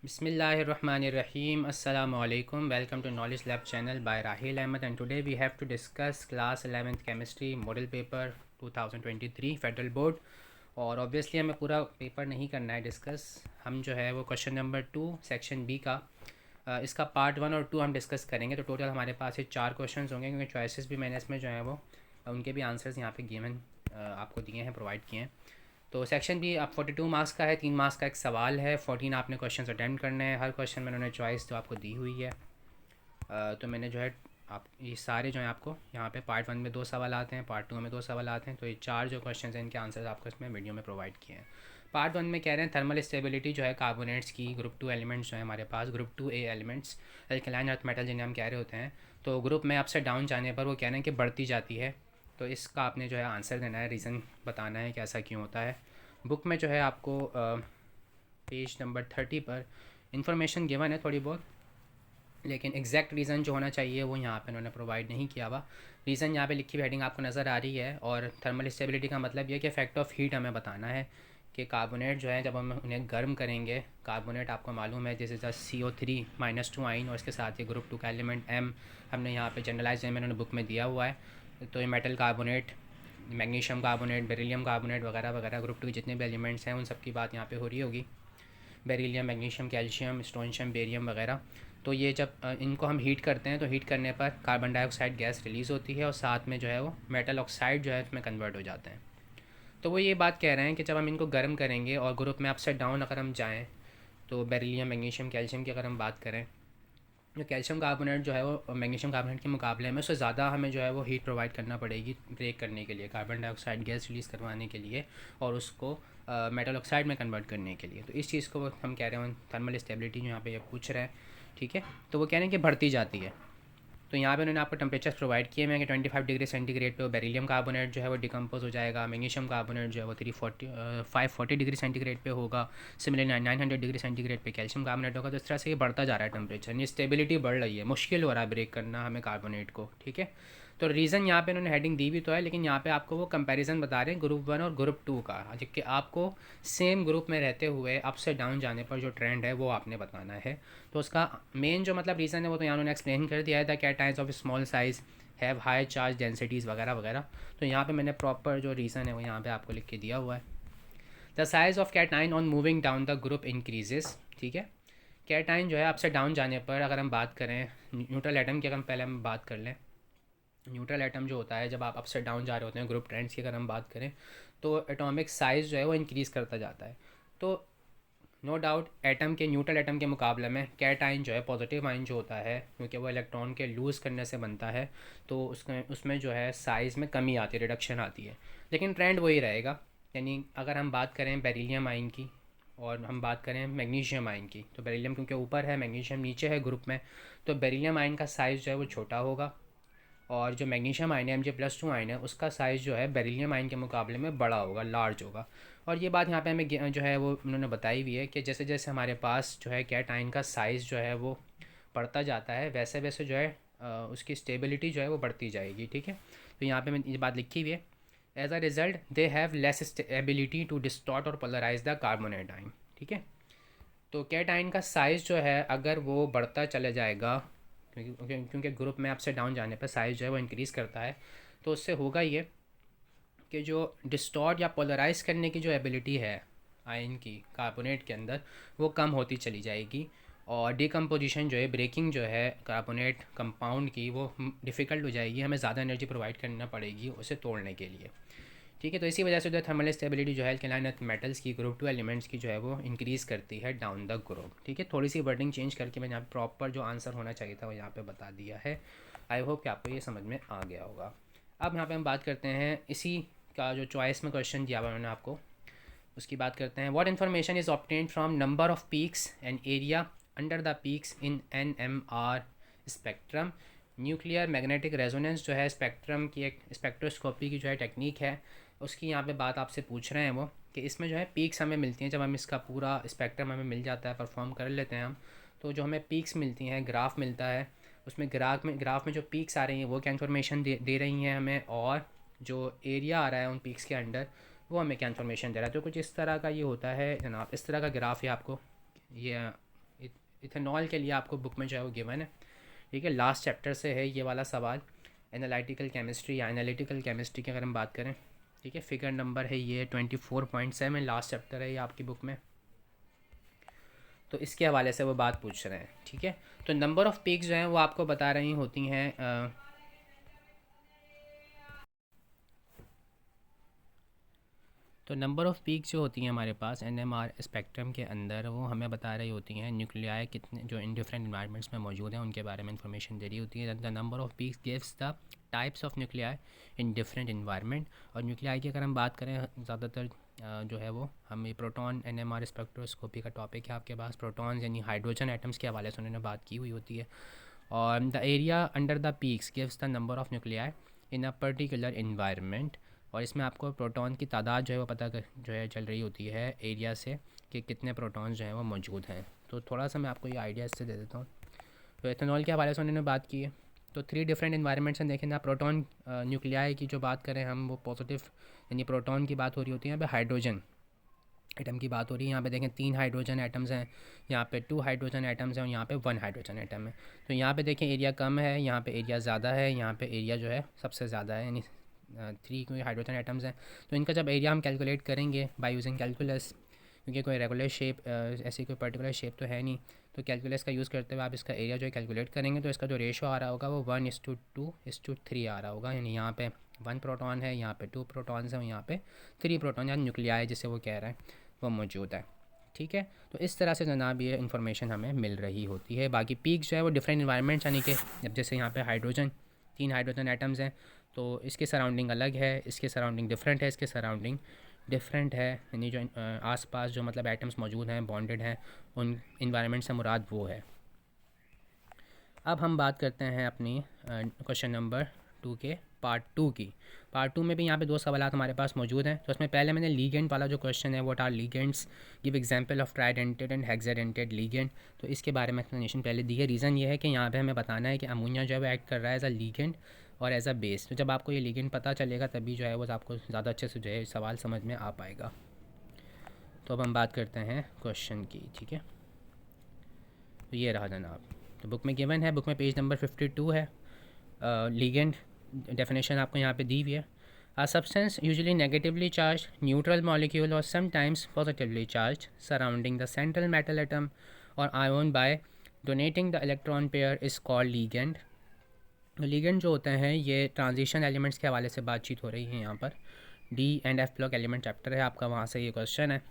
Bismillahirrahmanirrahim. Assalamu alaikum. Welcome to Knowledge Lab channel by Rahil Ahmed, and today we have to discuss class 11th chemistry model paper 2023 federal board. और obviously हमें पूरा paper नहीं करना है discuss, हम जो है वो क्वेश्चन नंबर 2 सेक्शन बी का इसका पार्ट 1 और 2 हम डिस्कस करेंगे। तो टोटल हमारे पास ये 4 क्वेश्चन होंगे, क्योंकि चॉइसेस भी मैंने इसमें जो है वो उनके भी आंसर्स यहाँ पे गिवन आपको दिए हैं, प्रोवाइड किए हैं। तो सेक्शन भी आप 42 मार्क्स का है, 3 मार्क्स का एक सवाल है, 14 आपने क्वेश्चन अटैम्प्ट करने हैं। हर क्वेश्चन में उन्होंने चॉइस तो आपको दी हुई है। तो मैंने जो है आप ये सारे जो है आपको यहाँ पे पार्ट 1 में 2 सवाल आते हैं, पार्ट 2 में 2 सवाल आते हैं। तो ये 4 जो क्वेश्चन हैं इनके आंसर्स आपको इसमें वीडियो में प्रोवाइड किए हैं। पार्ट 1 में कह रहे हैं थर्मल स्टेबिलिटी जो है कार्बोनेट्स की, ग्रुप 2 एलिमेंट्स जो है हमारे पास, group 2A elements alkaline earth metal जिन्हें हम कह रहे होते हैं, तो ग्रुप में अप से डाउन जाने पर वो कह रहे हैं कि बढ़ती जाती है। तो इसका आपने जो है आंसर देना है, रीज़न बताना है कि ऐसा क्यों होता है। बुक में जो है आपको पेज नंबर 30 पर इंफॉर्मेशन गिवन है थोड़ी बहुत, लेकिन एग्जैक्ट रीज़न जो होना चाहिए वो यहाँ पे उन्होंने प्रोवाइड नहीं किया हुआ। रीज़न यहाँ पे लिखी हुई हेडिंग आपको नज़र आ रही है। और थर्मल स्टेबिलिटी का मतलब ये कि इफेक्ट ऑफ हीट हमें बताना है कि कार्बोनेट जो है जब हम उन्हें गर्म करेंगे, कार्बोनेट आपको मालूम है जैसे CO3-2 आइन, और इसके साथ ही ग्रुप 2 का एलिमेंट M हमने यहाँ पे जनरलाइज में उन्होंने बुक में दिया हुआ है। तो ये metal carbonate, magnesium carbonate, beryllium carbonate वगैरह वगैरह ग्रुप 2 के जितने भी एलिमेंट्स हैं उन सब की बात यहाँ पे हो रही होगी। Beryllium, magnesium, calcium, strontium, barium वगैरह। तो ये जब इनको हम हीट करते हैं तो हीट करने पर कार्बन डाइऑक्साइड गैस रिलीज़ होती है और साथ में जो है वो मेटल ऑक्साइड जो है उसमें कन्वर्ट हो जाते हैं। तो वो ये बात कह रहे हैं कि जब हम इनको गर्म करेंगे और ग्रुप में अपसाइड डाउन अगर हम जाएँ, तो बेरिलियम, मैग्नीशियम, कैल्शियम की अगर हम बात करें, जो कैल्शियम कार्बोनेट जो है वो मैग्नीशियम कार्बोनेट के मुकाबले में उससे ज़्यादा हमें जो है वो हीट प्रोवाइड करना पड़ेगी ब्रेक करने के लिए, कार्बन डाइऑक्साइड गैस रिलीज़ करवाने के लिए और उसको मेटल ऑक्साइड में कन्वर्ट करने के लिए। तो इस चीज़ को हम कह रहे हैं थर्मल स्टेबिलिटी जो यहाँ पे ये पूछ रहे हैं, ठीक है। तो वो कह रहे हैं कि बढ़ती जाती है। तो यहाँ पे उन्होंने आपको टेम्परेचर प्रोवाइड किए हैं कि 25 डिग्री सेंटीग्रेड पे बेरिलियम कार्बोनेट जो है वो डिकम्पोज हो जाएगा, मैग्नीशियम कार्बोनेट जो है वो 540 डिग्री सेंटीग्रेड पे होगा, सिमिलरली 900 डिग्री सेंटीग्रेड पे कैल्शियम कार्बोनेट होगा। तो इस तरह से ये बढ़ता जा रहा है टेम्परेचर, ये स्टेबिलिटी बढ़ रही है, मुश्किल हो रहा है ब्रेक करना हमें कार्बोनेट को, ठीक है। तो रीज़न यहाँ पे उन्होंने हेडिंग दी भी तो है, लेकिन यहाँ पे आपको वो कंपैरिजन बता रहे हैं ग्रुप 1 और ग्रुप 2 का, जबकि आपको सेम ग्रुप में रहते हुए अप से डाउन जाने पर जो ट्रेंड है वो आपने बताना है। तो उसका मेन जो मतलब रीज़न है वो तो यहाँ उन्होंने एक्सप्लेन कर दिया है, the cations of small size have high charge densities वगैरह वगैरह। तो यहाँ पे मैंने प्रॉपर जो रीज़न है वो यहाँ पे आपको लिख के दिया हुआ है। The size of cation on moving down the group increases, ठीक है। कैटाइन जो है अप से डाउन जाने पर अगर हम बात करें न्यूट्रल एटम की, अगर हम पहले हम बात कर लें, न्यूट्रल एटम जो होता है जब आप अप से डाउन जा रहे होते हैं ग्रुप ट्रेंड्स की अगर हम बात करें, तो एटॉमिक साइज़ जो है वो इंक्रीज़ करता जाता है। तो नो डाउट एटम के, न्यूट्रल एटम के मुकाबले में कैटाइन जो है, पॉजिटिव आइन जो होता है, क्योंकि वो इलेक्ट्रॉन के लूज़ करने से बनता है, तो उसमें जो है साइज़ में कमी आती है, रिडक्शन आती है, लेकिन ट्रेंड वही रहेगा। यानी अगर हम बात करें बेरिलियम आइन की और हम बात करें मैग्नीशियम आइन की, तो बेरिलियम क्योंकि ऊपर है, मैग्नीशियम नीचे है ग्रुप में, तो बेरिलियम आइन का साइज़ जो है वो छोटा होगा, और जो मैग्नीशियम आइन है Mg+2 आइन है उसका साइज़ जो है बेरिलियम आइन के मुकाबले में बड़ा होगा, लार्ज होगा। और ये बात यहाँ पे हमें जो है वो उन्होंने बताई हुई है कि जैसे जैसे हमारे पास जो है कैटाइन का साइज़ जो है वो बढ़ता जाता है, वैसे वैसे जो है उसकी स्टेबिलिटी जो है वो बढ़ती जाएगी, ठीक है। तो यहाँ पे मैं ये बात लिखी हुई है, as a result they have less ability to distort or polarize the carbonate ion, ठीक है। तो कैटाइन का साइज़ जो है अगर वो बढ़ता चला जाएगा, क्योंकि ग्रुप में आपसे डाउन जाने पर साइज़ जो है वो इंक्रीज़ करता है, तो उससे होगा ये कि जो डिस्टॉर्ट या पोलराइज करने की जो एबिलिटी है आयन की कार्बोनेट के अंदर, वो कम होती चली जाएगी, और डिकम्पोजिशन जो है, ब्रेकिंग जो है कार्बोनेट कंपाउंड की, वो डिफ़िकल्ट हो जाएगी, हमें ज़्यादा एनर्जी प्रोवाइड करना पड़ेगी उसे तोड़ने के लिए, ठीक है। तो इसी वजह से जो थर्मल स्टेबिलिटी जो है अल्कलाइन मेटल्स की, ग्रुप 2 एलिमेंट्स की जो है वो इंक्रीज़ करती है डाउन द ग्रुप, ठीक है। थोड़ी सी वर्डिंग चेंज करके मैंने यहाँ पे प्रॉपर जो आंसर होना चाहिए था वो यहाँ पे बता दिया है। आई होप कि आपको ये समझ में आ गया होगा। अब यहाँ पे हम बात करते हैं इसी का जो चॉइस में क्वेश्चन दिया हुआ उन्होंने आपको, उसकी बात करते हैं। What information is obtained from number of peaks and area under the peaks in NMR spectrum. Nuclear magnetic resonance जो है स्पेक्ट्रम की, एक स्पेक्ट्रोस्कोपी की जो है टेक्निक है, उसकी यहाँ पे बात आपसे पूछ रहे हैं वो कि इसमें जो है पीक्स हमें मिलती हैं, जब हम इसका पूरा स्पेक्ट्रम हमें मिल जाता है, परफॉर्म कर लेते हैं हम, तो जो हमें पीक्स मिलती हैं, ग्राफ मिलता है, उसमें ग्राफ में जो पीक्स आ रही हैं वो क्या इन्फॉर्मेशन दे रही हैं हमें, और जो एरिया आ रहा है उन पीक्स के अंडर वो हमें क्या इन्फॉर्मेशन दे रहा है। तो कुछ इस तरह का ये होता है जनाब, इस तरह का ग्राफ है आपको, ये इथेनॉल के लिए आपको बुक में जो है वो गिवन है, ठीक है। लास्ट चैप्टर से है ये वाला सवाल, एनालिटिकल केमिस्ट्री या एनालिटिकल केमिस्ट्री की अगर हम बात करें, ठीक है। फिगर नंबर है ये 24.7, लास्ट चैप्टर है ये आपकी बुक में, तो इसके हवाले से वो बात पूछ रहे हैं, ठीक है। तो नंबर ऑफ़ पीक्स जो हैं वो आपको बता रही होती हैं तो नंबर ऑफ़ पीक्स जो होती हैं हमारे पास एनएमआर स्पेक्ट्रम के अंदर, वो हमें बता रही होती हैं न्यूक्लियाई कितने जो इन डिफरेंट इन्वायरमेंट्स में मौजूद हैं उनके बारे में इंफॉर्मेशन दे रही होती है। The number of peaks gives the types of nuclei in different environment. और न्यूक्लियाई की अगर हम बात करें, ज़्यादातर जो है वो हमें प्रोटॉन एनएमआर स्पेक्ट्रोस्कोपी का टॉपिक है आपके पास, प्रोटॉन्स यानी हाइड्रोजन एटम्स के हवाले से उन्होंने बात की हुई होती है। और the area under the peaks gives the number of nuclei in a particular environment. और इसमें आपको प्रोटॉन की तादाद जो है वो पता कर जो है चल रही होती है एरिया से, कि कितने प्रोटॉन्स जो हैं वो मौजूद हैं। तो थोड़ा सा मैं आपको ये आइडिया इससे दे देता हूँ। तो एथेनॉल के हवाले से उन्होंने बात की है। तो 3 डिफरेंट इन्वायरमेंट्स हैं, देखें ना। प्रोटॉन न्यूक्लियाई की जो बात करें हम, वो पॉजिटिव यानी प्रोटॉन की बात हो रही होती है। यहाँ पे हाइड्रोजन एटम की बात हो रही है। यहाँ पे देखें 3 हाइड्रोजन एटम्स हैं, यहाँ पे 2 हाइड्रोजन एटम्स हैं और यहाँ पे 1 हाइड्रोजन एटम है। तो यहाँ पे देखें एरिया कम है, यहाँ पे एरिया ज़्यादा है, यहाँ पे एरिया जो है सबसे ज़्यादा है, यानी 3 क्योंकि हाइड्रोजन एटम्स हैं। तो इनका जब एरिया हम कैलकुलेट करेंगे बाय यूजिंग कैलकुलस, क्योंकि कोई रेगुलर शेप ऐसी कोई पर्टिकुलर शेप तो है नहीं, तो कैलकुलस का यूज़ करते हुए आप इसका एरिया जो है कैलकुलेट करेंगे, तो इसका जो रेशो आ रहा होगा वो 1:2:3 आ रहा होगा। यानी यहाँ पे 1 प्रोटॉन है, यहाँ पे 2 प्रोटॉन्स हैं और यहाँ पे 3 प्रोटॉन, यानी न्यूक्लियाई जिसे वो कह रहा है वो मौजूद है, ठीक है। तो इस तरह से जनाब ये इन्फॉर्मेशन हमें मिल रही होती है। बाकी पीक जो है वो डिफरेंट इन्वायरमेंट्स, यानी कि जब जैसे यहाँ पे हाइड्रोजन 3 हाइड्रोजन एटम्स हैं, तो इसके सराउंडिंग अलग है, इसके सराउंडिंग डिफरेंट है, इसके सराउंडिंग डिफरेंट है, यानी जो आसपास जो मतलब एटम्स मौजूद हैं, बॉन्डेड हैं, उन इन्वायरमेंट से मुराद वो है। अब हम बात करते हैं अपनी क्वेश्चन नंबर 2 के पार्ट 2 की। पार्ट 2 में भी यहाँ पे 2 सवाल हमारे पास मौजूद हैं। तो उसमें पहले मैंने लीगेंड वाला जो क्वेश्चन है, what are ligands, give example of tridentate and hexadentate ligand, तो इसके बारे में एक्सप्लेनेशन पहले दी है। रीज़न ये है कि यहाँ पे हमें बताना है कि अमोनिया जो है वो एक्ट कर रहा है एज अ लीगेंड और एज अ बेस। तो जब आपको ये लीगेंड पता चलेगा तभी जो है वो आपको ज़्यादा अच्छे से जो है सवाल समझ में आ पाएगा। तो अब हम बात करते हैं क्वेश्चन की, ठीक है। तो ये रहा जनाब, तो बुक में गिवन है, बुक में पेज नंबर 52 है। लीगेंड डेफिनेशन आपको यहाँ पे दी हुई है। A substance usually negatively charged, neutral molecule or sometimes positively charged surrounding the central metal atom or ion by donating the electron pair is called ligand. ligand जो होते हैं ये ट्रांजिशन एलिमेंट्स के हवाले से बातचीत हो रही है यहाँ पर। D and F block element chapter है आपका, वहाँ से ये क्वेश्चन है,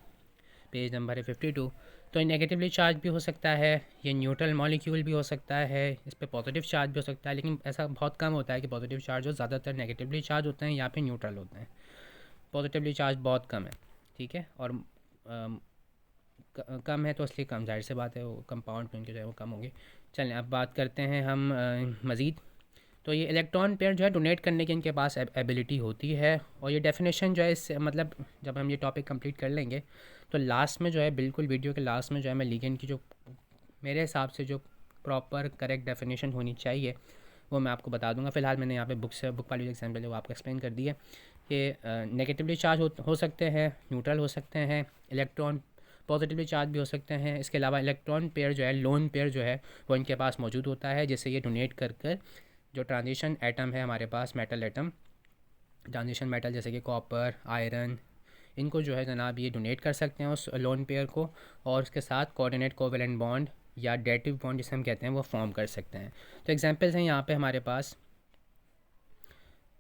पेज नंबर है 52। तो ये नेगेटिवली चार्ज भी हो सकता है, ये न्यूट्रल मॉलिक्यूल भी हो सकता है, इस पर पॉजिटिव चार्ज भी हो सकता है, लेकिन ऐसा बहुत कम होता है कि पॉजिटिव चार्ज हो, ज़्यादातर नेगेटिवली चार्ज होते हैं या फिर न्यूट्रल होते हैं। पॉजिटिवली चार्ज बहुत कम है, ठीक है। और कम है तो इसलिए कम, जाहिर से बात है वो कंपाउंड में उनके जो है वो कम होंगे। चलें अब बात करते हैं हम मज़ीद। तो ये इलेक्ट्रॉन पेयर जो है डोनेट करने की इनके पास एबिलिटी होती है। और ये डेफिनेशन जो है इससे मतलब जब हम ये टॉपिक कंप्लीट कर लेंगे तो लास्ट में जो है, बिल्कुल वीडियो के लास्ट में जो है, मैं लिगेंड की जो मेरे हिसाब से जो प्रॉपर करेक्ट डेफिनेशन होनी चाहिए वो मैं आपको बता दूंगा। फ़िलहाल मैंने यहाँ पे बुक वाली एग्जाम्पल है वो आपको एक्सप्लेन कर दी है कि नेगेटिवली चार्ज हो सकते हैं, न्यूट्रल हो सकते हैं, इलेक्ट्रॉन पॉजिटिवली चार्ज भी हो सकते हैं। इसके अलावा इलेक्ट्रॉन पेयर जो है, लोन पेयर जो है, वो इनके पास मौजूद होता है, जिससे ये डोनेट कर जो ट्रांजिशन एटम है हमारे पास, मेटल एटम, ट्रांजिशन मेटल जैसे कि कॉपर, आयरन, इनको जो है जनाब ये डोनेट कर सकते हैं उस लोन पेयर को, और उसके साथ कोऑर्डिनेट कोवेलेंट बॉन्ड या डेटिव बॉन्ड जिसे हम कहते हैं वो फॉर्म कर सकते हैं। तो एग्जांपल्स हैं यहाँ पे हमारे पास,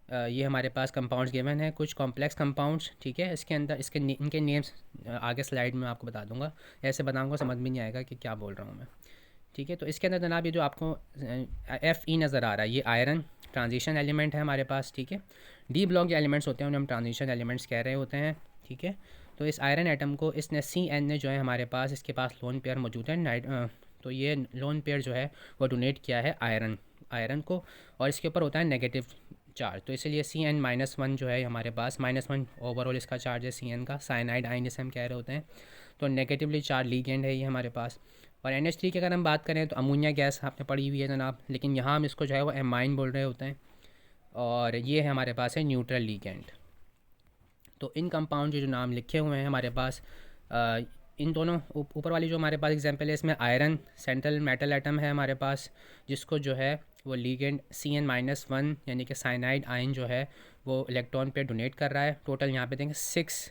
ये हमारे पास कंपाउंड्स गिवन है, कुछ कॉम्प्लेक्स कंपाउंड्स, ठीक है। इसके अंदर इनके नेम्स आगे स्लाइड में आपको बता दूंगा, ऐसे बताऊंगा समझ में नहीं आएगा कि क्या बोल रहा हूँ मैं, ठीक है। तो इसके अंदर जनाब ये जो आपको Fe नज़र आ रहा है, ये आयरन ट्रांजिशन एलिमेंट है हमारे पास, ठीक है। डी ब्लॉक जो एलिमेंट्स होते हैं उन्हें हम ट्रांजिशन एलिमेंट्स कह रहे होते हैं, ठीक है। तो इस आयरन एटम को इसने Cn ने जो है हमारे पास, इसके पास लोन पेयर मौजूद है, तो ये लोन पेयर जो है वो डोनेट किया है आयरन को, और इसके ऊपर होता है नेगेटिव चार्ज, तो इसलिए Cn-1 जो है हमारे पास, -1 ओवरऑल इसका चार्ज है Cn का, साइनाइड आयन जिसे हम कह रहे होते हैं। तो नेगेटिवली चार्ज लीगेंड है ये हमारे पास। और NH3 की अगर हम बात करें तो अमोनिया गैस आपने पढ़ी हुई है जनाब, लेकिन यहाँ हम इसको जो है वो एमाइन बोल रहे होते हैं, और ये है हमारे पास है न्यूट्रल लीगेंड। तो इन कंपाउंड जो नाम लिखे हुए हैं हमारे पास, इन दोनों ऊपर वाली जो हमारे पास एग्जांपल है, इसमें आयरन सेंट्रल मेटल एटम है हमारे पास, जिसको जो है वो लीगेंड CN-1 यानी कि साइनाइड आयन जो है वो इलेक्ट्रॉन पे डोनेट कर रहा है। टोटल यहाँ पे देखें 6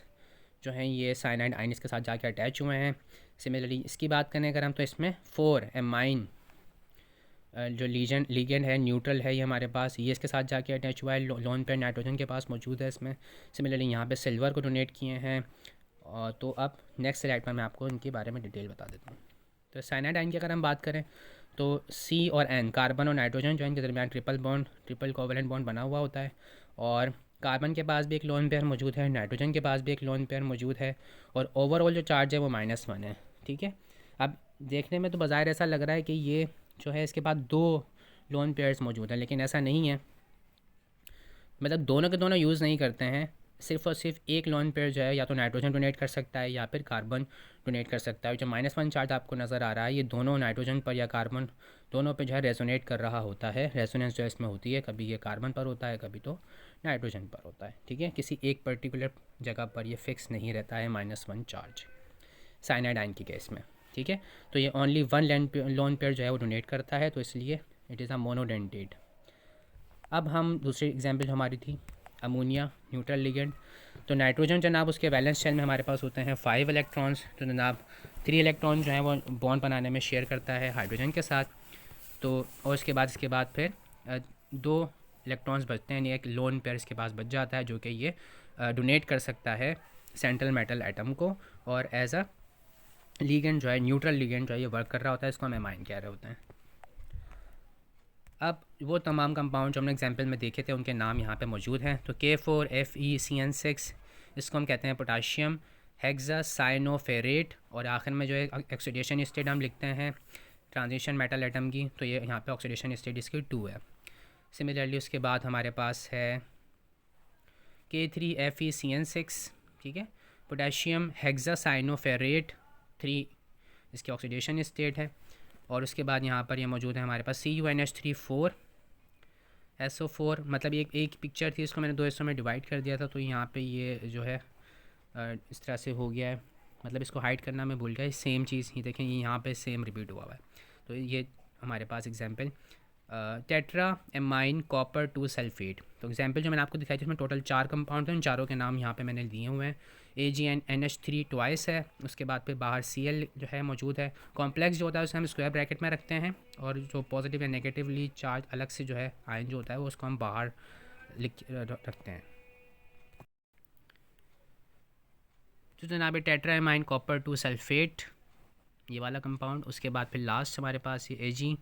जो हैं ये साइनाइड आयन इसके साथ जाके अटैच हुए हैं। सिमिलरली इसकी बात करें अगर हम, तो इसमें 4 एमाइन जो लीगेंड है न्यूट्रल है ये हमारे पास, ये इसके साथ जाके अटैच हुआ है। लोन पेयर नाइट्रोजन के पास मौजूद है इसमें। सिमिलरली यहाँ पे सिल्वर को डोनेट किए हैं। और तो अब नेक्स्ट स्लाइड पर मैं आपको इनके बारे में डिटेल बता देता हूँ। तो साइनाइड आयन की अगर हम बात करें तो C और N कार्बन और नाइट्रोजन जो है इनके दरमियान ट्रिपल कोवलेंट बॉन्ड बना हुआ होता है। और कार्बन के पास भी एक लोन पेयर मौजूद है, नाइट्रोजन के पास भी एक लोन पेयर मौजूद है, और ओवरऑल जो चार्ज है वो -1 है। ठीक है, अब देखने में तो बाज़ाहिर ऐसा लग रहा है कि ये जो है इसके पास 2 लोन पेयर्स मौजूद हैं, लेकिन ऐसा नहीं है। मतलब दोनों के दोनों यूज़ नहीं करते हैं, सिर्फ और सिर्फ एक लोन पेयर जो है या तो नाइट्रोजन डोनेट कर सकता है या फिर कार्बन डोनेट कर सकता है। जो -1 चार्ज आपको नज़र आ रहा है ये दोनों नाइट्रोजन पर या कार्बन दोनों पे जो है रेजोनेट कर रहा होता है। रेजोनेंस जो है इसमें होती है, कभी ये कार्बन पर होता है कभी तो नाइट्रोजन पर होता है। ठीक है, किसी एक पर्टिकुलर जगह पर ये फिक्स नहीं रहता है -1 चार्ज साइनाइड आयन के केस में। ठीक है, तो ये ओनली 1 लोन पेयर जो है वो डोनेट करता है, तो इसलिए इट इज़ अ मोनोडेंटेट। अब हम दूसरी एग्जांपल जो हमारी थी अमोनिया न्यूट्रल लिगेंड। तो नाइट्रोजन जनाब उसके वैलेंस शेल में हमारे पास होते हैं 5 इलेक्ट्रॉन्स, तो जनाब 3 इलेक्ट्रॉन जो हैं वो बॉन्ड बनाने में शेयर करता है हाइड्रोजन के साथ। तो और इसके बाद फिर 2 इलेक्ट्रॉन्स बचते हैं, यानी एक लोन पेयर इसके पास बच जाता है जो कि ये डोनेट कर सकता है सेंट्रल मेटल एटम को, और एज अ लिगेंड जो है न्यूट्रल लिगेंड जो है ये वर्क कर रहा होता है। इसको हम एमाइन कह रहे होते हैं। अब वो तमाम कंपाउंड जो हमने एग्जांपल में देखे थे उनके नाम यहाँ पे मौजूद हैं। तो K4FeCN6 इसको हम कहते हैं पोटाशियम हेक्सासाइनोफेरेट, और आखिर में जो है ऑक्सीडेशन स्टेट हम लिखते हैं ट्रांजिशन मेटल एटम की, तो ये यहाँ पे ऑक्सीडेशन स्टेट इसकी 2 है। सिमिलरली उसके बाद हमारे पास है K3FeCN6, ठीक है, पोटाशियम हेक्सासाइनोफेरेट 3 इसकी ऑक्सीडेशन स्टेट है। और उसके बाद यहाँ पर ये मौजूद है हमारे पास CuNH3 4SO4, मतलब एक पिक्चर थी, इसको मैंने 2 हिस्सों में डिवाइड कर दिया था, तो यहाँ पे ये जो है इस तरह से हो गया है। मतलब इसको हाइड करना मैं भूल गया, सेम चीज़ ही देखें ये यहाँ पे सेम रिपीट हुआ है। तो ये हमारे पास example tetra amine copper 2 sulphate. तो एग्जांपल जो मैंने आपको दिखाई थी उसमें टोटल 4 कंपाउंड थे, उन चारों के नाम यहाँ पे मैंने दिए हुए हैं। AgNH3 ट्वाइस है, उसके बाद फिर बाहर Cl जो है मौजूद है। कॉम्प्लेक्स जो होता है उसे हम स्क्वायर ब्रैकेट में रखते हैं, और जो पॉजिटिव या नेगेटिवली चार्ज अलग से जो है आयन जो होता है वो उसको हम बाहर रखते हैं। तो जनाब टेट्रा एमाइन कॉपर 2 सल्फेट ये वाला कंपाउंड। उसके बाद फिर लास्ट हमारे पास ये Ag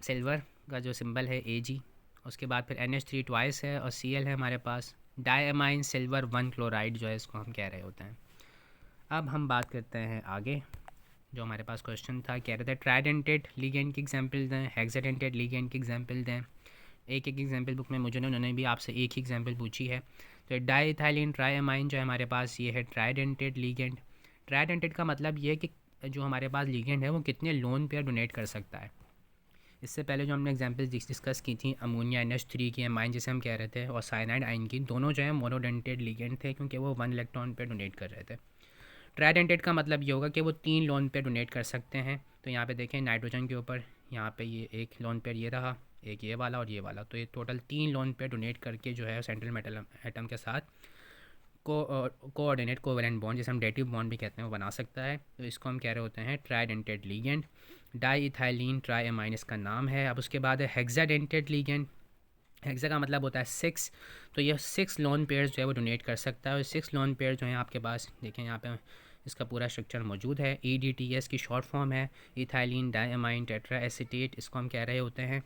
सिल्वर का जो सिंबल है Ag। उसके बाद फिर NH3 ट्वाइस है, और Cl है हमारे पास डायमाइन सिल्वर 1 क्लोराइड जो है इसको हम कह रहे होते हैं। अब हम बात करते हैं आगे, जो हमारे पास क्वेश्चन था, कह रहे थे ट्राइडेंटेड लिगेंड की एग्जांपल दें, हेक्साडेंटेड लिगेंड की एग्जांपल दें। एक एग्जांपल बुक में मुझे उन्होंने भी आपसे एक ही एग्जांपल पूछी है। तो डाईइथाइलिन ट्राइएमाइन जो है हमारे पास ये है ट्राइडेंटेड लिगेंड। ट्राइडेंटेड का मतलब ये है कि जो हमारे पास लिगेंड है वो कितने लोन पेयर डोनेट कर सकता है। इससे पहले जो हमने एग्जांपल्स डिस्कस की थी अमोनिया NH3 की एमाइन जिसे हम कह रहे थे, और साइनाइड आयन की, दोनों जो है मोनोडेंटेड लिगेंड थे क्योंकि वो 1 इलेक्ट्रॉन पे डोनेट कर रहे थे। ट्राइडेंटेड का मतलब ये होगा कि वो 3 लोन पेयर डोनेट कर सकते हैं। तो यहाँ पे देखें नाइट्रोजन के ऊपर यहाँ पे ये एक लोन पेयर ये रहा, एक ये वाला और ये वाला, तो ये टोटल 3 लोन पेयर डोनेट करके जो है सेंट्रल मेटल एटम के साथ कोऑर्डिनेट कोवेलेंट बॉन्ड जिसे हम डेटिव बॉन्ड भी कहते हैं वो बना सकता है। तो इसको हम कह रहे होते हैं ट्राइडेंटेड लिगेंड। डाईइथाइलिन ट्राइएमाइन इसका नाम है। अब उसके बाद है हेक्साडेंटेड लिगेंड। हेक्सा का मतलब होता है 6, तो ये 6 लोन पेयर्स जो है वो डोनेट कर सकता है। और 6 लोन पेयर जो हैं आपके पास देखें यहाँ पे इसका पूरा स्ट्रक्चर मौजूद है। EDTS की शॉर्ट फॉर्म है इथाइलिन डायमाइन टेट्रा एसीटेट, इसको हम कह रहे होते हैं।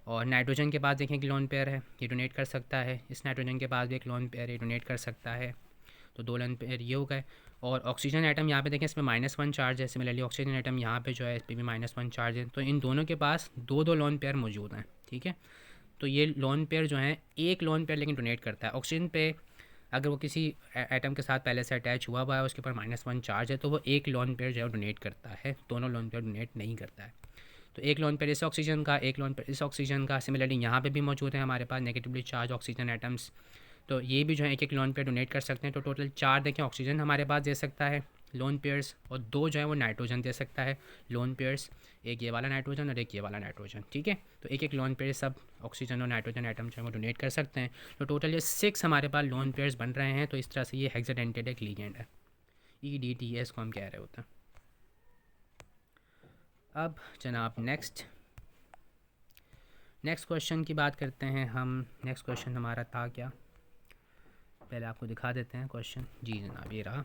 और नाइट्रोजन के पास देखें एक लोन पेयर है, ये डोनेट कर सकता है। इस नाइट्रोजन के पास भी एक लोन पेयर ये डोनेट कर सकता है, तो 2 लोन पेयर ये हो गए। और ऑक्सीजन एटम यहाँ पे देखें इसमें -1 चार्ज है। सिमिलरली ऑक्सीजन एटम यहाँ पे जो है इस पर भी -1 चार्ज है। तो इन दोनों के पास 2 लोन पेयर मौजूद हैं। ठीक है, तो ये लोन पेयर जो हैं एक लोन पेयर लेकिन डोनेट करता है। ऑक्सीजन पे अगर वो किसी एटम के साथ पहले से अटैच हुआ है उसके ऊपर -1 चार्ज है तो वो एक लोन पेयर जो है डोनेट करता है, दोनों लोन पेयर डोनेट नहीं करता है। तो एक लोन पेयर इस ऑक्सीजन का, एक लोन पेयर इस ऑक्सीजन का। सिमिलरली यहाँ पे भी मौजूद है हमारे पास नेगेटिवली चार्ज ऑक्सीजन एटम्स, तो ये भी जो है एक लोन पेयर डोनेट कर सकते हैं। तो टोटल 4 देखें ऑक्सीजन हमारे पास दे सकता है, लोन पेयर्स, और 2 जो है वो नाइट्रोजन दे सकता है लोन पेयर्स, एक ये वाला नाइट्रोजन और एक ये वाला नाइट्रोजन, ठीक है। तो एक एक लोन पेयर सब ऑक्सीजन और नाइट्रोजन एटम जो है वो डोनेट कर सकते हैं। तो टोटल ये 6 हमारे पास लोन पेयर्स बन रहे हैं। तो इस तरह से ये हेक्साडेंटेड एक लीगेंड है, EDTA को हम कह रहे होते हैं। अब जनाब नेक्स्ट क्वेश्चन की बात करते हैं हम। नेक्स्ट क्वेश्चन हमारा था क्या, पहले आपको दिखा देते हैं क्वेश्चन। जी जनाब ये रहा।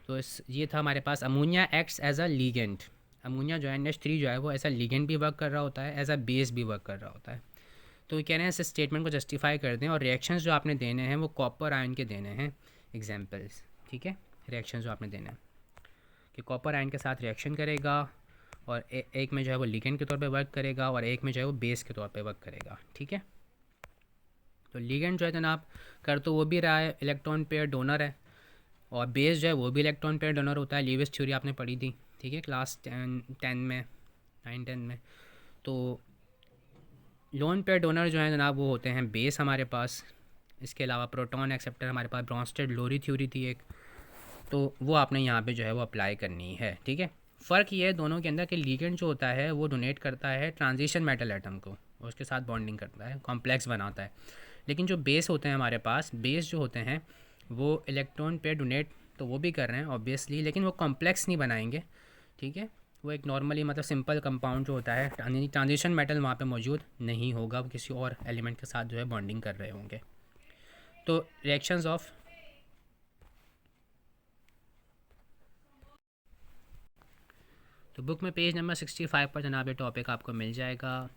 तो ये था हमारे पास, ammonia acts as a ligand. Ammonia जो है NH3 जो है वो ऐसा लीगेंड भी वर्क कर रहा होता है, एज अ बेस भी वर्क कर रहा होता है। तो कह रहे हैं इस स्टेटमेंट को जस्टिफाई कर दें, और रिएक्शंस जो आपने देने हैं वो कॉपर आयन के देने हैं एग्जांपल्स, ठीक है। रिएक्शंस जो आपने देने हैं कि कॉपर आयन के साथ रिएक्शन करेगा, और एक में जो है वो लीगेंड के तौर पे वर्क करेगा, और एक में जो है वो बेस के तौर पे वर्क करेगा, ठीक है। तो लीगेंड जो है जनाब कर तो वो भी रहा है, इलेक्ट्रॉन पेयर डोनर है, और बेस जो है वो भी इलेक्ट्रॉन पेयर डोनर होता है। लीविस थ्योरी आपने पढ़ी थी, ठीक है, क्लास 10 में, 9-10 में। तो लोन पेयर डोनर जो है जनाब वो होते हैं बेस हमारे पास। इसके अलावा प्रोटॉन एक्सेप्टर हमारे पास ब्रॉन्स्टेड लोरी थ्योरी थी एक, तो वो आपने यहाँ पे जो है वो अप्लाई करनी है, ठीक है। फ़र्क ये है दोनों के अंदर कि लीगेंड जो होता है वो डोनेट करता है ट्रांजिशन मेटल एटम को, और उसके साथ बॉन्डिंग करता है, कॉम्प्लेक्स बनाता है। लेकिन जो बेस होते हैं हमारे पास, बेस जो होते हैं वो इलेक्ट्रॉन पेयर डोनेट तो वो भी कर रहे हैं ऑब्वियसली, लेकिन वो कॉम्प्लेक्स नहीं बनाएंगे, ठीक है। वो एक नॉर्मली मतलब सिंपल कंपाउंड जो होता है, ट्रांजिशन मेटल वहाँ पे मौजूद नहीं होगा, वो किसी और एलिमेंट के साथ जो है बॉन्डिंग कर रहे होंगे। तो रिएक्शंस ऑफ, तो बुक में पेज नंबर 65 पर जनाब ये टॉपिक आपको मिल जाएगा।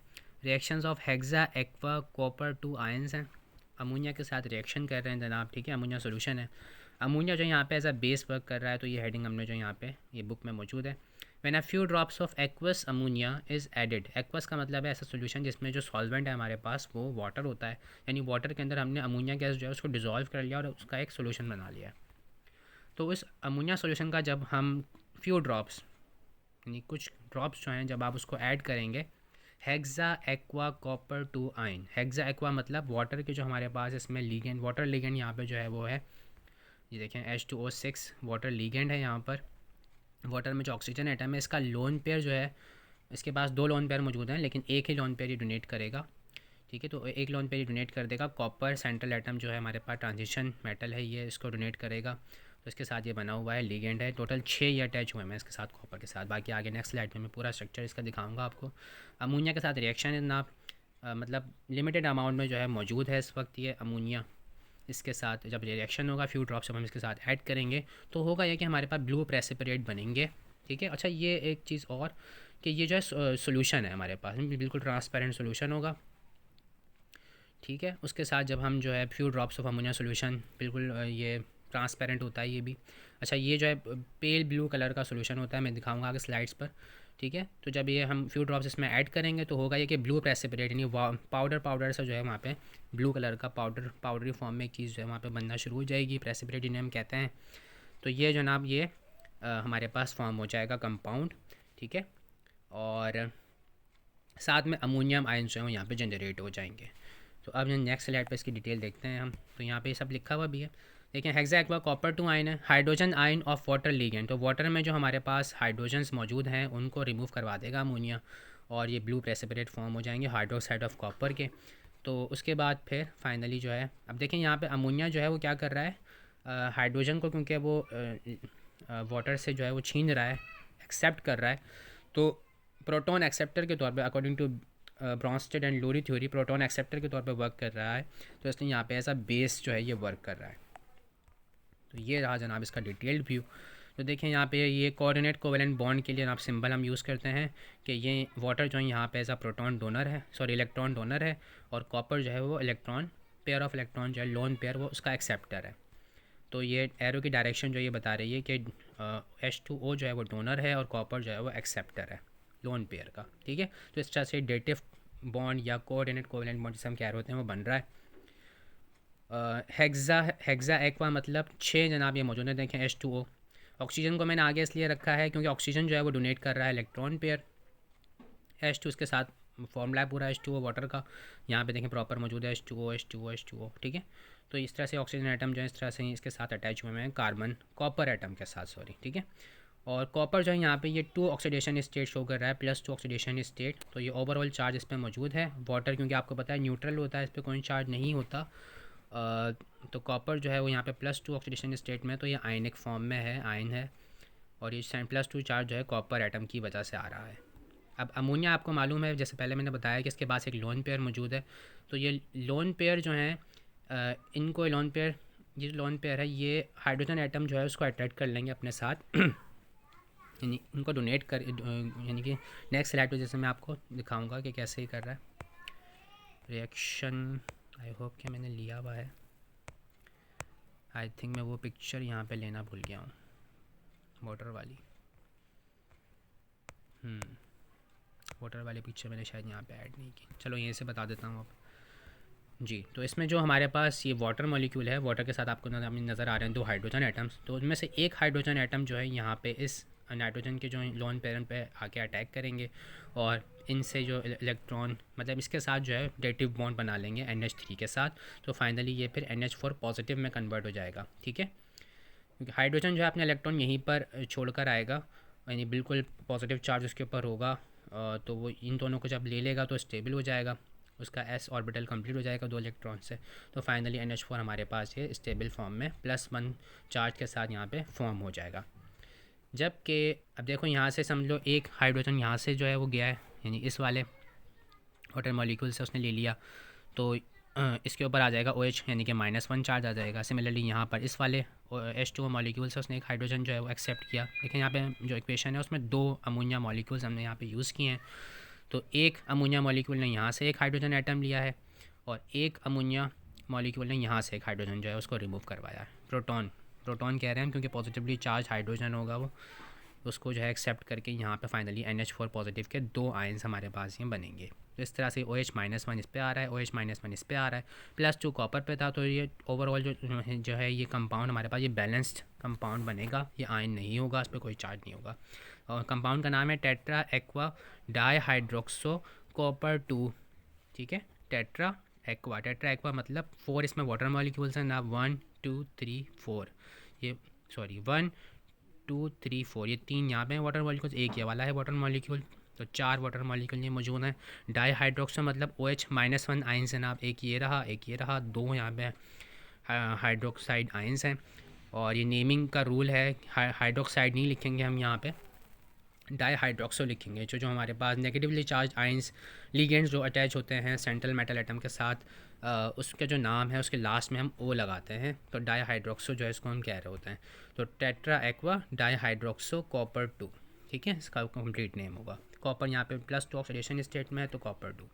Reactions of hexa aqua copper 2 ions हैं, अमोनिया के साथ रिएक्शन कर रहे हैं जनाब, ठीक है। अमोनिया सोल्यूशन है, अमोनिया जो यहाँ पे एज अ बेस वर्क कर रहा है, तो ये हेडिंग हमने जो यहाँ पे ये बुक में मौजूद है। When a few drops of aqueous ammonia is added, aqueous का मतलब है ऐसा सोल्यूशन जिसमें जो सॉल्वेंट है हमारे पास वो वाटर होता है, यानी वाटर के अंदर हमने अमोनिया गैस जो है उसको डिज़ोल्व कर लिया और उसका एक सोल्यूशन बना लिया। तो इस अमोनिया सोल्यूशन का जब हम फ्यू ड्रॉप्स यानी कुछ ड्रॉप्स जो हैं जब आप उसको ऐड करेंगे, hexa aqua copper 2 ion, hexa aqua मतलब वाटर के जो हमारे पास इसमें लीगेंड, वाटर लीगेंड यहाँ पे जो है वो है, ये देखें H2O6 वाटर लीगेंड है। यहाँ पर वाटर में जो ऑक्सीजन एटम है इसका लोन पेयर जो है, इसके पास 2 लोन पेयर मौजूद हैं, लेकिन एक ही लोन पेयर ही डोनेट करेगा, ठीक है। तो एक लोन पेयर ही डोनेट कर देगा। कॉपर सेंट्रल एटम जो है हमारे पास ट्रांजिशन मेटल है, ये इसको डोनेट करेगा, तो इसके साथ ये बना हुआ है लीगेंड है। टोटल 6 ये अटैच हुए हैं इसके साथ कॉपर के साथ। बाकी आगे नेक्स्ट स्लाइड में मैं पूरा स्ट्रक्चर इसका दिखाऊंगा आपको। अमोनिया के साथ रिएक्शन इतना मतलब लिमिटेड अमाउंट में जो है मौजूद है इस वक्त ये अमोनिया। इसके साथ जब रिएक्शन होगा फ्यू ड्रॉप्स जब हम इसके साथ ऐड करेंगे तो होगा ये कि हमारे पास ब्लू प्रेसिपिटेट बनेंगे, ठीक है। अच्छा ये एक चीज़ और कि ये जो है सोल्यूशन है हमारे पास बिल्कुल ट्रांसपेरेंट सोल्यूशन होगा, ठीक है। उसके साथ जब हम जो है few drops of ammonia solution बिल्कुल ये ट्रांसपेरेंट होता है ये भी। अच्छा ये जो है पेल ब्लू कलर का सोल्यूशन होता है, मैं दिखाऊंगा आगे स्लाइड्स पर, ठीक है। तो जब ये हम फ्यू ड्रॉप्स इसमें ऐड करेंगे तो होगा ये कि ब्लू प्रेसिपिटेट यानी पाउडर से जो है वहाँ पे ब्लू कलर का पाउडरी फॉर्म में एक चीज़ जो है वहाँ पे बनना शुरू हो जाएगी, प्रेसिपिटेट जिन्हें हम कहते हैं। तो ये जनाब ये हमारे पास फॉर्म हो जाएगा कंपाउंड, ठीक है। और साथ में अमोनियम आयन जो है यहाँ पे जनरेट हो जाएंगे। तो अब नेक्स्ट स्लाइड पे इसकी डिटेल देखते हैं हम। तो यहाँ पे सब लिखा हुआ भी है, देखिए हेक्सा एक्वा कॉपर 2 आयन है, hydrogen ion of water ligand. तो वाटर में जो हमारे पास हाइड्रोजन्स मौजूद हैं उनको रिमूव करवा देगा अमोनिया, और ये ब्लू प्रेसिपिटेट फॉर्म हो जाएंगे हाइड्रोक्साइड ऑफ कॉपर के। तो उसके बाद फिर फाइनली जो है अब देखें यहाँ पे अमोनिया जो है वो क्या कर रहा है, हाइड्रोजन को क्योंकि वो वाटर से जो है वो छीन रहा है, एक्सेप्ट कर रहा है। तो प्रोटॉन एक्सेप्टर के तौर पे according to Bronsted and Lowry theory proton acceptor के तौर पे वर्क कर रहा है, तो इसलिए यहाँ पे ऐसा बेस जो है ये वर्क कर रहा है। तो ये रहा जनाब इसका डिटेल्ड व्यू। तो देखें यहाँ पे ये कोऑर्डिनेट कोवेलेंट बॉन्ड के लिए आप सिंबल हम यूज़ करते हैं कि ये वाटर जो है यहाँ पे ऐसा प्रोटॉन डोनर है, सॉरी इलेक्ट्रॉन डोनर है, और कॉपर जो है वो इलेक्ट्रॉन पेयर ऑफ इलेक्ट्रॉन जो है लोन पेयर वो उसका एक्सेप्टर है। तो ये एरो की डायरेक्शन जो ये बता रही है कि H2O जो है वो डोनर है और कॉपर जो है वो एक्सेप्टर है लोन पेयर का, ठीक है। तो इस तरह से डेटिव बॉन्ड या कोऑर्डिनेट कोवेलेंट बॉन्ड जिसे हम कह रहे होते हैं वो बन रहा है। हेक्सा एक्वा मतलब 6 जनाब ये मौजूद है, देखें H2O। ऑक्सीजन को मैंने आगे इसलिए रखा है क्योंकि ऑक्सीजन जो है वो डोनेट कर रहा है इलेक्ट्रॉन पेयर, H2 उसके साथ फॉर्मूला है पूरा H2O वाटर का, यहाँ पे देखें प्रॉपर मौजूद है H2O H2O H2O, ठीक है। तो इस तरह से ऑक्सीजन एटम जो है इस तरह से इसके साथ अटैच हुए हैं कार्बन कॉपर एटम के साथ, सॉरी, ठीक है। और कॉपर जो है यहाँ पे ये 2 ऑक्सीडेशन स्टेट शो कर रहा है, +2 ऑक्सीडेशन स्टेट। तो ये ओवरऑल चार्ज इस पर मौजूद है। वाटर क्योंकि आपको पता है न्यूट्रल होता है, इस पर कोई चार्ज नहीं होता। तो कॉपर जो है वो यहाँ पे +2 ऑक्सीडेशन स्टेट में, तो ये आयनिक फॉर्म में है, आयन है। और ये +2 चार्ज जो है कॉपर एटम की वजह से आ रहा है। अब अमोनिया आपको मालूम है, जैसे पहले मैंने बताया कि इसके पास एक लोन पेयर मौजूद है। तो ये लोन पेयर जो हैं इनको लोन पेयर, ये लोन पेयर है, ये हाइड्रोजन एटम जो है उसको अट्रैक्ट कर लेंगे अपने साथ यानी इनको डोनेट कर, यानी कि नेक्स्ट स्लाइड पे जैसे मैं आपको दिखाऊंगा कि कैसे ही कर रहा है रिएक्शन। आई होप कि मैंने लिया हुआ है, आई थिंक मैं वो पिक्चर यहाँ पे लेना भूल गया हूँ, वाटर वाली। वाटर वाली पिक्चर मैंने शायद यहाँ पे ऐड नहीं की, चलो यहीं से बता देता हूँ अब जी। तो इसमें जो हमारे पास ये वाटर मॉलिक्यूल है, वाटर के साथ आपको नज़र आ रहे हैं 2 हाइड्रोजन एटम्स। तो उनमें से एक हाइड्रोजन एटम जो है यहाँ पे इस नाइट्रोजन के जो लोन पेयर पे आके अटैक करेंगे और इनसे जो इलेक्ट्रॉन, मतलब इसके साथ जो है डेटिव बॉन्ड बना लेंगे NH3 के साथ। तो फाइनली ये फिर NH4 पॉजिटिव में कन्वर्ट हो जाएगा, ठीक है। क्योंकि हाइड्रोजन जो है अपने इलेक्ट्रॉन यहीं पर छोड़कर आएगा, यानी बिल्कुल पॉजिटिव चार्ज उसके ऊपर होगा। तो वो इन दोनों को जब ले लेगा तो स्टेबल हो जाएगा, उसका s ऑर्बिटल कंप्लीट हो जाएगा 2 इलेक्ट्रॉन से। तो फाइनली NH4 हमारे पास ये स्टेबल फॉर्म में +1 चार्ज के साथ यहाँ पे फॉर्म हो जाएगा। जबकि अब देखो यहाँ से समझ लो एक हाइड्रोजन यहाँ से जो है वो गया है, यानी इस वाले वाटर मॉलिक्यूल से उसने ले लिया, तो इसके ऊपर आ जाएगा OH, यानी कि -1 चार्ज आ जाएगा। सिमिलरली यहाँ पर इस वाले H2O मॉलिक्यूल से उसने एक हाइड्रोजन जो है वो एक्सेप्ट किया। लेकिन यहाँ पे जो इक्वेशन है उसमें 2 अमोनिया मॉलिक्यूल्स हमने यहाँ पे यूज़ किए हैं। तो एक अमोनिया मॉलिक्यूल ने यहाँ से एक हाइड्रोजन एटम लिया है और एक अमोनिया मॉलिक्यूल ने यहाँ से एक हाइड्रोजन जो है उसको रिमूव करवाया है। प्रोटॉन कह रहे हैं क्योंकि पॉजिटिवली चार्ज हाइड्रोजन होगा वो, उसको जो है एक्सेप्ट करके यहाँ पे फाइनली NH4 पॉजिटिव के 2 आयन्स हमारे पास ये बनेंगे। तो इस तरह से OH-1 इस पे आ रहा है, OH-1 इस पे आ रहा है, +2 कॉपर पे था। तो ये ओवरऑल जो है ये कंपाउंड हमारे पास ये बैलेंस्ड कंपाउंड बनेगा, ये आयन नहीं होगा, इस पर कोई चार्ज नहीं होगा। और कंपाउंड का नाम है टेट्रा एक्वा डाईहाइड्रोक्सो कॉपर 2, ठीक है। टेट्रा एक्वा मतलब 4 इसमें वाटर मॉलिक्यूल्स हैं ना, 1 2 3 4, ये सॉरी 1 2 3 4, ये 3 यहाँ पे वाटर मॉलिक्यूल्स, एक ये वाला है वाटर मॉलिक्यूल। तो 4 वाटर मॉलिक्यूल ये मौजूद हैं। डाईहाइड्रोक्सो मतलब OH-1 आयन्स हैं ना, एक ये रहा 2 यहाँ पे हाइड्रोक्साइड आयन्स हैं। और ये नेमिंग का रूल है, हाइड्रोक्साइड नहीं लिखेंगे हम यहाँ पे, डाईहाइड्रोक्सो लिखेंगे। जो हमारे पास नेगेटिवली चार्ज आयंस लिगेंड्स जो अटैच होते हैं सेंट्रल मेटल एटम के साथ, उसका जो नाम है उसके लास्ट में हम O लगाते हैं। तो डाईहाइड्रोक्सो जो है इसको हम कह रहे होते हैं। तो टेट्रा एक्वा डाईहाइड्रोक्सो कॉपर 2, ठीक है, इसका कंप्लीट नेम होगा। कॉपर यहाँ पे +2 ऑक्सीडेशन स्टेट में है तो कॉपर 2,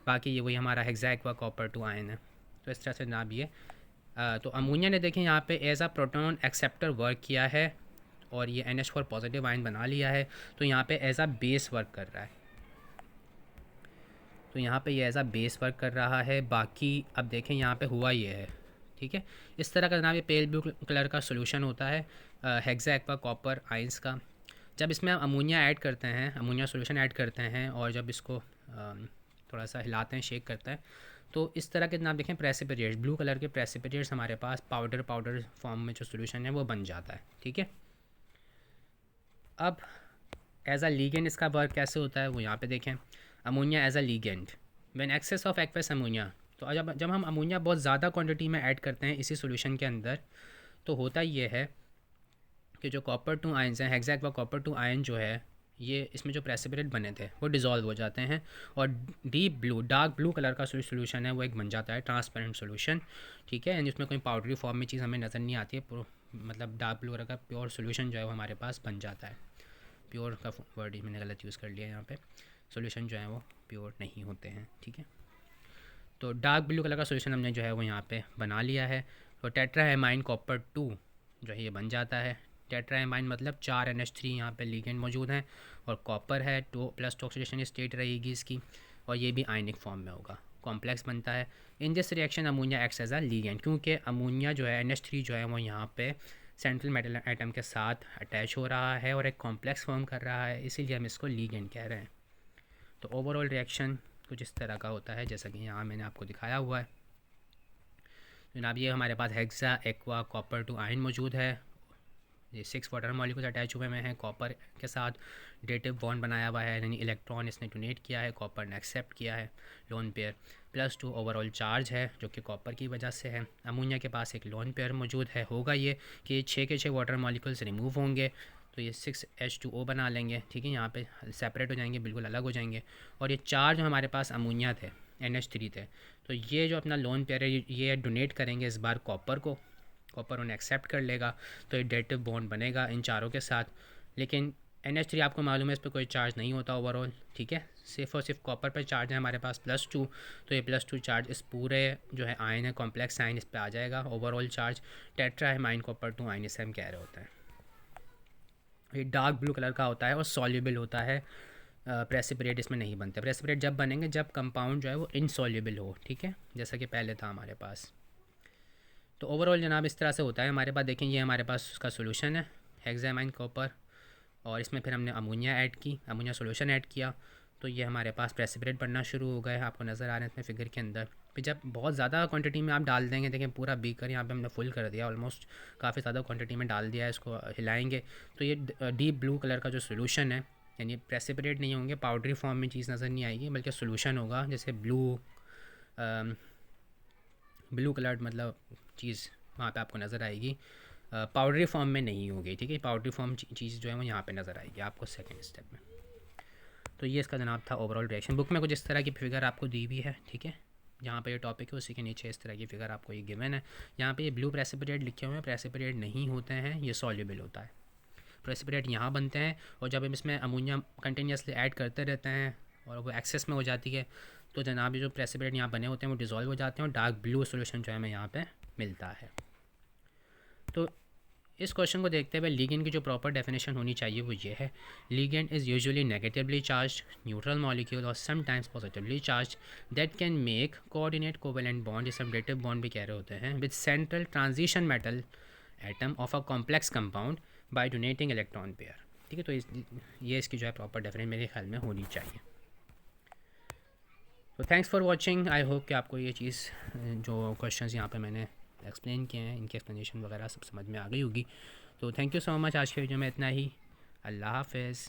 बाकी ये वही हमारा हेक्सा एक्वा कॉपर 2 आयन है। तो इस तरह से नाम ये तो अमोनिया ने देखें यहाँ पे as a proton acceptor work किया है और ये NH4 पॉजिटिव आयन बना लिया है। तो यहाँ पे एज अ बेस वर्क कर रहा है, तो यहाँ पे ये एज अ बेस वर्क कर रहा है। बाकी अब देखें यहाँ पे हुआ ये है, ठीक है। इस तरह का जनाब ये पेल ब्लू कलर का सोल्यूशन होता है हेक्सा एक्वा कॉपर आयंस का। जब इसमें हम अमोनिया ऐड करते हैं, अमोनिया सोल्यूशन ऐड करते हैं और जब इसको थोड़ा सा हिलाते हैं, शेक करते हैं, तो इस तरह के जनाब देखें प्रेसिपिटेट्स, ब्लू कलर के प्रेसिपिटेट्स हमारे पास पाउडर फॉर्म में जो सोल्यूशन है वो बन जाता है, ठीक है। अब एज अ लीगेंड इसका वर्क कैसे होता है वो यहाँ पे देखें। Ammonia as a ligand when excess of aqueous ammonia, तो जब हम अमोनिया बहुत ज़्यादा क्वांटिटी में ऐड करते हैं इसी सॉल्यूशन के अंदर, तो होता ये है कि जो कॉपर 2 आयन्स हैं, हेक्सा एक्वा कॉपर 2 आयन जो है ये इसमें जो प्रेसिपिटेट बने थे वो डिज़ोल्व हो जाते हैं और डार्क ब्लू कलर का सोल्यूशन है वो एक बन जाता है, ट्रांसपेरेंट सोल्यूशन, ठीक है। यानी उसमें कोई पाउडरी फॉर्म में चीज़ हमें नज़र नहीं आती है, मतलब डार्क ब्लू कलर का प्योर सोल्यूशन जो है वो हमारे पास बन जाता है। प्योर का वर्ड ही मैंने गलत यूज़ कर लिया यहाँ पे, सोल्यूशन जो है वो प्योर नहीं होते हैं, ठीक है। तो डार्क ब्लू कलर का सोल्यूशन हमने जो है वो यहाँ पे बना लिया है। तो टेट्राएमाइन कॉपर 2 जो है ये बन जाता है। टेट्राएमाइन मतलब 4 NH3 यहाँ पे लिगेंड मौजूद हैं और कॉपर है, 2 ऑक्सीडेशन स्टेट रहेगी इसकी और ये भी आयनिक फॉर्म में होगा, कॉम्प्लेक्स बनता है। In this reaction ammonia acts as a ligand, क्योंकि अमोनिया जो है NH3 जो है वो यहाँ पे सेंट्रल मेटल एटम के साथ अटैच हो रहा है और एक कॉम्प्लेक्स फॉर्म कर रहा है, इसीलिए हम इसको लिगेंड कह रहे हैं। तो ओवरऑल रिएक्शन कुछ इस तरह का होता है जैसा कि यहाँ मैंने आपको दिखाया हुआ है। जनाब ये हमारे पास hexa aqua copper two ion मौजूद है। ये 6 वाटर मॉलिक्यूल्स अटैच हुए में हैं कॉपर के साथ। डेटिव बॉन्ड बनाया हुआ है, यानी इलेक्ट्रॉन इसने डोनेट किया है, कॉपर ने एक्सेप्ट किया है लोन पेयर। +2 ओवरऑल चार्ज है जो कि कॉपर की वजह से है। अमोनिया के पास एक लोन पेयर मौजूद है। होगा ये कि 6 के 6 वाटर मॉलिक्यूल्स रिमूव होंगे तो ये 6H2O बना लेंगे, ठीक है। यहाँ पे सेपरेट हो जाएंगे, बिल्कुल अलग हो जाएंगे। और ये चार जो हमारे पास अमोनिया थे NH3 थे, तो ये जो अपना लोन पेयर है ये डोनेट करेंगे इस बार कॉपर को। कॉपर उन्हें एक्सेप्ट कर लेगा तो ये डेटिव बॉन्ड बनेगा इन चारों के साथ। लेकिन NH3 आपको मालूम है इस पर कोई चार्ज नहीं होता ओवरऑल, ठीक है। सिर्फ और सिर्फ कॉपर पर चार्ज है हमारे पास +2, तो ये +2 चार्ज इस पूरे जो है आयन है कॉम्प्लेक्स आयन इस पर आ जाएगा। ओवरऑल चार्ज टेट्रा है माइन कॉपर 2 आयन इसे हम कह रहे होते हैं। ये डार्क ब्लू कलर का होता है और सॉल्युबल होता है। प्रेसिपिटेट इसमें नहीं बनते। प्रेसिपिटेट जब बनेंगे जब कंपाउंड जो है वो इनसॉल्युबल हो, ठीक है, जैसा कि पहले था हमारे पास। तो ओवरऑल जनाब इस तरह से होता है हमारे पास। देखें ये हमारे पास उसका सोल्यूशन है हेक्सामाइन कॉपर, और इसमें फिर हमने अमोनिया ऐड की, अमोनिया सोल्यूशन ऐड किया, तो ये हमारे पास प्रेसिपिटेट बनना शुरू हो गया है। आपको नज़र आ रहे हैं इसमें फिगर के अंदर। फिर जब बहुत ज़्यादा क्वांटिटी में आप डाल देंगे, देखें पूरा बीकर यहाँ पे हमने फुल कर दिया, ऑलमोस्ट काफ़ी ज़्यादा क्वांटिटी में डाल दिया है, इसको हिलाएंगे तो ये डीप ब्लू कलर का जो सोल्यूशन है, यानी प्रेसिपिटेट नहीं होंगे, पाउडरी फॉर्म में चीज़ नज़र नहीं आएगी, बल्कि सोल्यूशन होगा जैसे ब्लू कलर मतलब चीज़ वहाँ पे आपको नज़र आएगी, पाउडरी फॉर्म में नहीं होगी, ठीक है। पाउडरी फॉर्म चीज़ जो है वो यहाँ पे नज़र आएगी आपको सेकंड स्टेप में। तो ये इसका जनाब था ओवरऑल रिएक्शन। बुक में कुछ इस तरह की फिगर आपको दी हुई है, ठीक है। जहाँ पे ये टॉपिक है उसी के नीचे इस तरह की फिगर आपको ये गिवन है। यहाँ पे ये ब्लू प्रेसिपिटेट लिखे हुए हैं, प्रेसिपिटेट नहीं होते हैं, ये सॉल्युबल होता है। प्रेसिपिटेट यहाँ बनते हैं और जब हम इसमें अमोनिया कंटिन्यूसली ऐड करते रहते हैं और वो एक्सेस में हो जाती है तो जनाब ये जो प्रेसिपिटेट यहाँ बने होते हैं वो डिज़ोल्व हो जाते हैं और डार्क ब्लू सोल्यूशन जो है हमें यहाँ पे मिलता है। तो इस क्वेश्चन को देखते हुए लिगेंड की जो प्रॉपर डेफिनेशन होनी चाहिए वो ये है, ligand is usually negatively charge neutral molecule और sometimes positively charge that can make coordinate covalent bond, जिसे हम डेटिव बॉन्ड भी कह रहे होते हैं, with central transition metal atom of a complex compound by donating electron pair, ठीक है। तो ये इसकी जो है प्रॉपर डेफिनेशन मेरे ख्याल में होनी चाहिए। तो thanks for watching. I hope कि आपको ये चीज़ जो क्वेश्चंस यहाँ पे मैंने एक्सप्लेन किए हैं इनकी एक्सप्लेनेशन वगैरह सब समझ में आ गई होगी। तो थैंक यू सो मच। आज के वीडियो में इतना ही। अल्लाह हाफ़िज़।